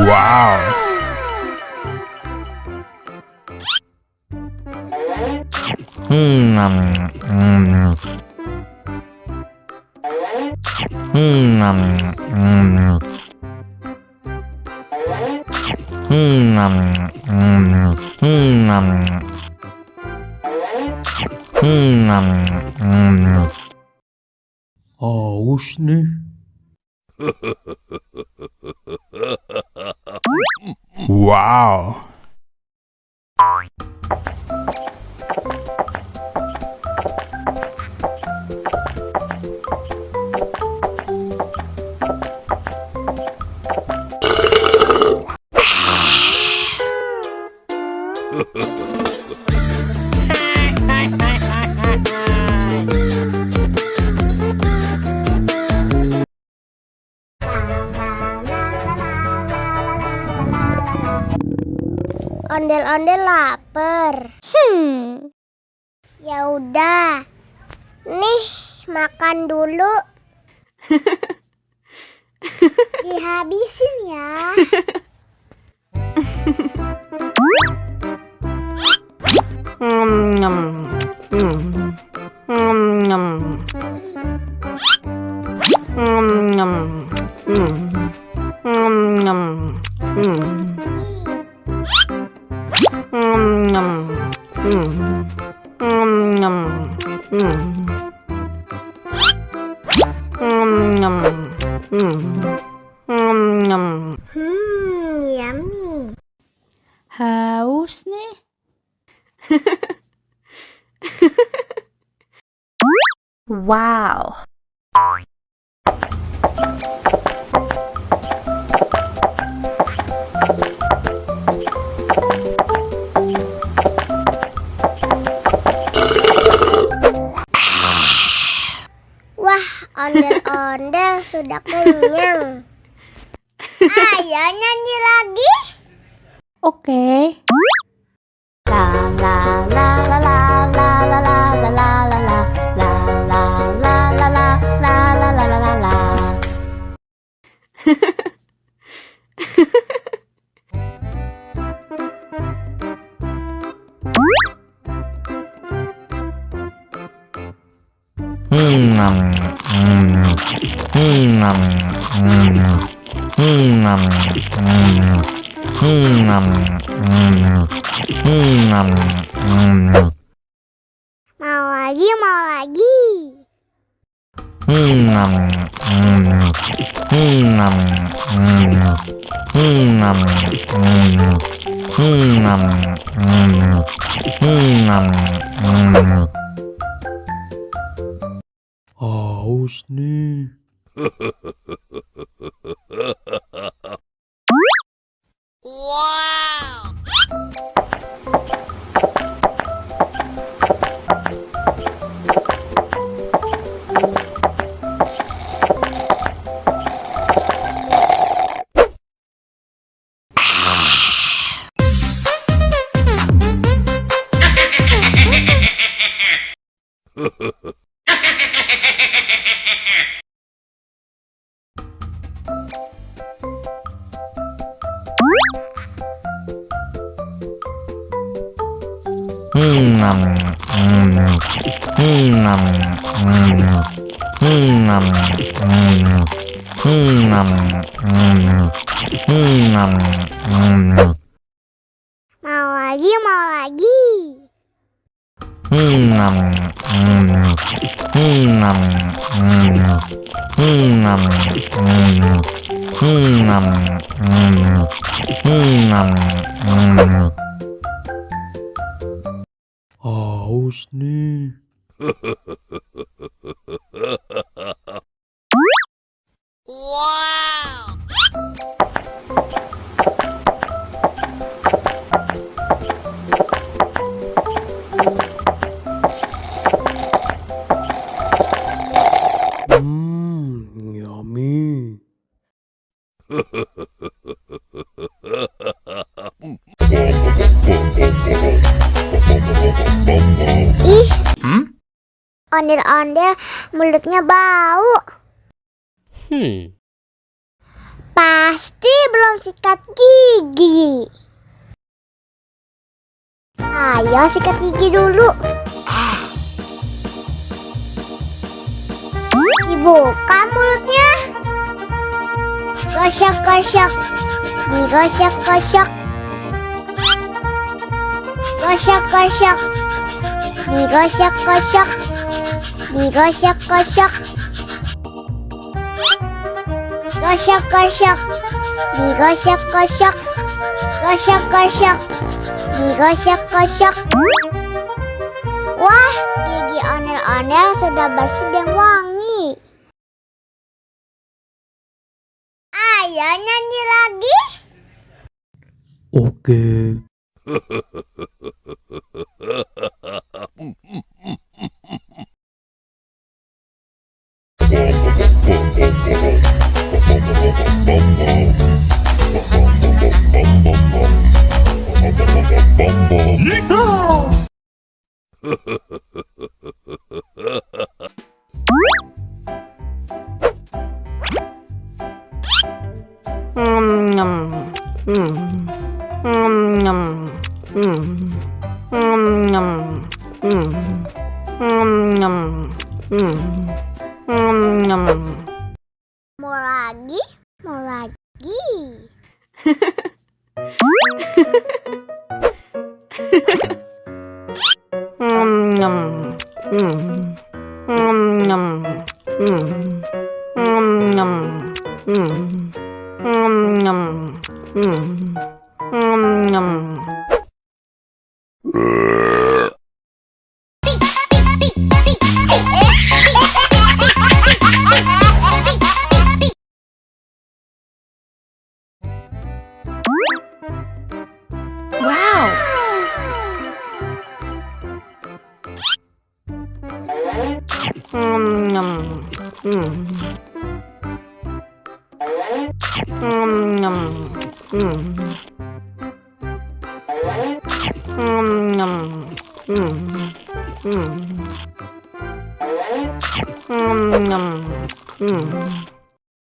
Wow. Haus nih. Wow. Ondel-ondel lapar. Ya udah. Nih, makan dulu. Dihabisin ya. Yummy. Haus nih. Wow. Wah, ondel-ondel sudah kenyang. Ayo nyanyi lagi. Oke. Mau lagi, mau lagi. Haus nih. Mau lagi, mau lagi. Haus nih. Yummy. Ih, ondel-ondel mulutnya bau. Pak. Pasti belum sikat gigi. Ayo sikat gigi dulu. Dibuka mulutnya. Gosok-gosok. Digosok-gosok. Gosok-gosok. Digosok-gosok. Digosok-gosok. Gosok-gosok. Digosok-gosok. Gosok-gosok. Digosok-gosok. Wah, gigi ondel-ondel sudah bersih dan wangi. Ayo nyanyi lagi. Oke. Mau lagi? Mau lagi?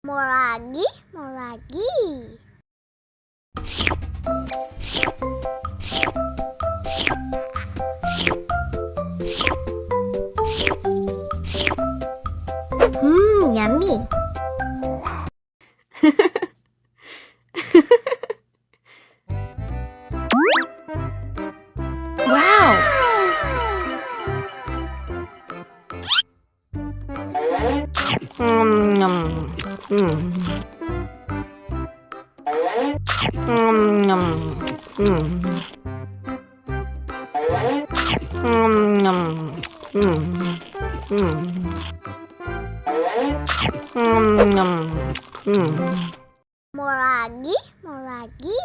Mau lagi? Mau lagi? Yummy. Wow. Mau lagi? Mau lagi?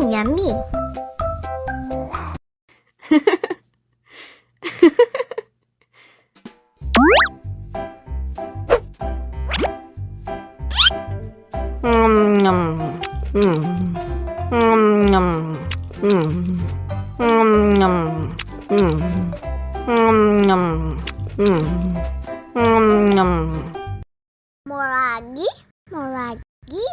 Yummy. Mau lagi? Mau lagi?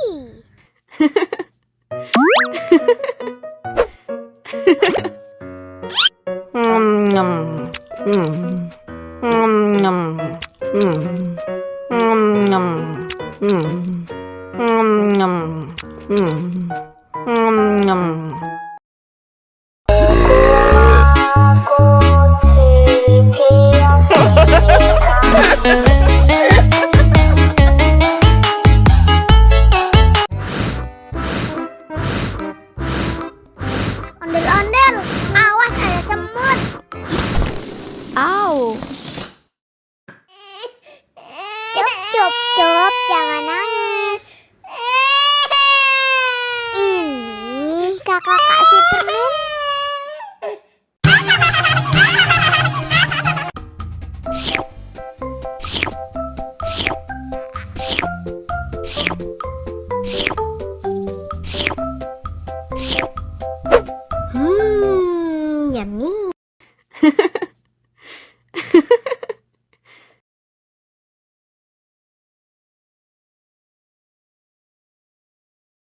Ondel-ondel, awas ada semut. Au. Cup, jangan nangis. Ini kakak kasih permen.